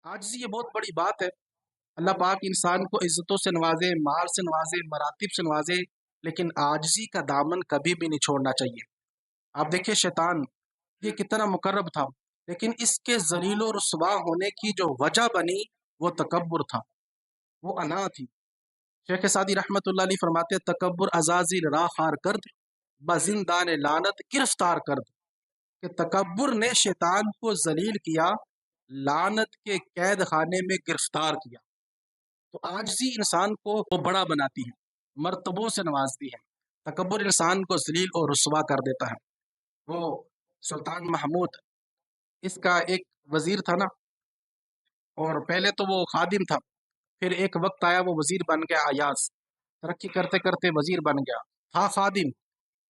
आजिज़ी ये बहुत बड़ी बात है। अल्लाह पाक इंसान को इज़्ज़तों से नवाज़े, माल से नवाज़े, मरातिब से नवाज़े, लेकिन आजिज़ी का दामन कभी भी नहीं छोड़ना चाहिए। आप देखिए शैतान ये कितना मुकर्रब था, लेकिन इसके ज़लील और रुसवा होने की जो वजह बनी वो तकब्बुर था, वो अना थी। शेख सादी रहमतुल्लाह अलैह फरमाते हैं तकब्बुर अज़ाज़िल राह खार कर्द बज़िंदान लानत गिरफ्तार कर्द, कि तकब्बुर ने शैतान को ज़लील किया, लानत के कैद खाने में गिरफ्तार किया। तो आजिज़ी इंसान को वो बड़ा बनाती है, मर्तबों से नवाजती है। तकब्बुर इंसान को ज़लील और रुसवा कर देता है। वो सुल्तान महमूद इसका एक वज़ीर था ना, और पहले तो वो खादिम था, फिर एक वक्त आया वो वज़ीर बन गया अयाज। तरक्की करते करते वज़ीर बन गया, था खादिम,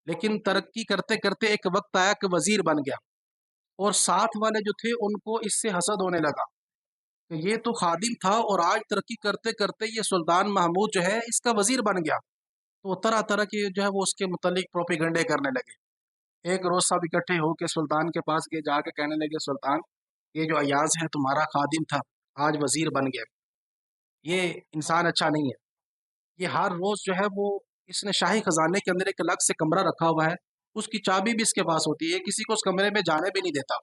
लेकिन तरक्की करते करते एक वक्त आया कि वज़ीर बन गया, और साथ वाले जो थे उनको इससे हसद होने लगा कि ये तो खादिम था और आज तरक्की करते करते ये सुल्तान महमूद जो है इसका वज़ीर बन गया। तो तरह तरह के जो है वो उसके मुतल्लिक प्रोपेगंडे करने लगे। एक रोज़ सब इकट्ठे होकर सुल्तान के पास गए, जाके कहने लगे सुल्तान ये जो अयाज है तुम्हारा खादिम था, आज वज़ीर बन गया, ये इंसान अच्छा नहीं है। ये हर रोज़ जो है वो इसने शाही खजाने के अंदर एक अलग से कमरा रखा हुआ है, उसकी चाबी भी इसके पास होती है, किसी को उस कमरे में जाने भी नहीं देता।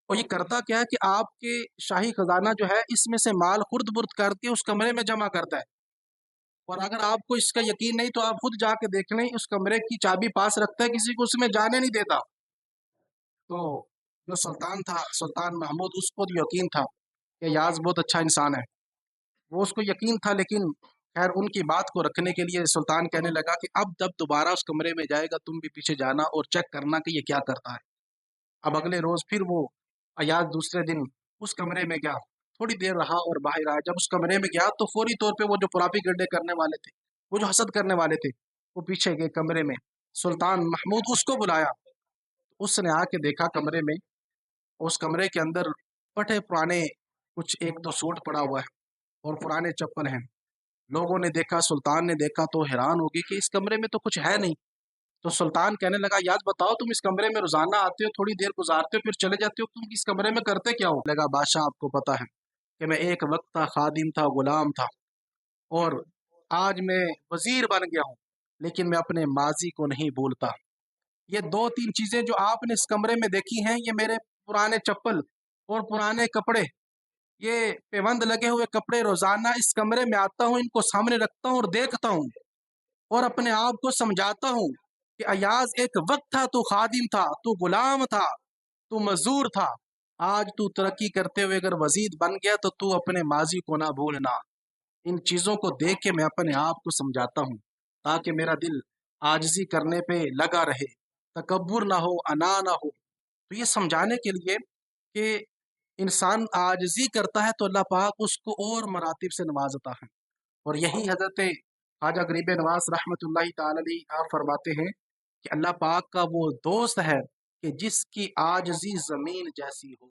और ये करता क्या है कि आपके शाही खजाना जो है इसमें से माल खुर्द बुर्द करके उस कमरे में जमा करता है। और अगर आपको इसका यकीन नहीं तो आप खुद जाके देख लें, उस कमरे की चाबी पास रखता है, किसी को उसमें जाने नहीं देता। तो जो सुल्तान था, सुल्तान महमूद, उसको तो यकीन था कि याज बहुत अच्छा इंसान है, वो उसको यकीन था। लेकिन खैर उनकी बात को रखने के लिए सुल्तान कहने लगा कि अब जब दोबारा उस कमरे में जाएगा तुम भी पीछे जाना और चेक करना कि ये क्या करता है। अब अगले रोज फिर वो अयाज दूसरे दिन उस कमरे में गया, थोड़ी देर रहा और बाहर आया। जब उस कमरे में गया तो फौरी तौर पे वो जो प्रोपेगेंडे करने वाले थे, वो जो हसद करने वाले थे, वो पीछे गए कमरे में। सुल्तान महमूद उसको बुलाया, उसने आके देखा कमरे में, उस कमरे के अंदर फटे पुराने कुछ एक दो सूट पड़ा हुआ है और पुराने चप्पल हैं। लोगों ने देखा, सुल्तान ने देखा तो हैरान हो गई कि इस कमरे में तो कुछ है नहीं। तो सुल्तान कहने लगा याद बताओ तुम इस कमरे में रोजाना आते हो, थोड़ी देर गुजारते हो फिर चले जाते हो, तुम इस कमरे में करते क्या हो? लगा बादशाह आपको पता है कि मैं एक वक्त था खादिम था, गुलाम था, और आज मैं वजीर बन गया हूँ, लेकिन मैं अपने माजी को नहीं भूलता। ये दो तीन चीजें जो आपने इस कमरे में देखी हैं, ये मेरे पुराने चप्पल और पुराने कपड़े, ये पेबंद लगे हुए कपड़े, रोजाना इस कमरे में आता हूँ, इनको सामने रखता हूँ और देखता हूँ और अपने आप को समझाता हूँ कि अयाज एक वक्त था तू खादिम था, तू गुलाम था, तू मजदूर था, आज तू तरक्की करते हुए अगर वजीर बन गया तो तू अपने माजी को ना भूलना। इन चीजों को देख के मैं अपने आप को समझाता हूँ ताकि मेरा दिल आजिज़ी करने पे लगा रहे, तकब्बुर ना हो, अना ना हो। तो ये समझाने के लिए कि इंसान आजिज़ी करता है तो अल्लाह पाक उसको और मरातिब से नवाजता है। और यही हजरत ख्वाजा गरीब नवाज रहमतुल्लाहि ताला अलैह आप फरमाते हैं कि अल्लाह पाक का वो दोस्त है कि जिसकी आजिज़ी ज़मीन जैसी हो।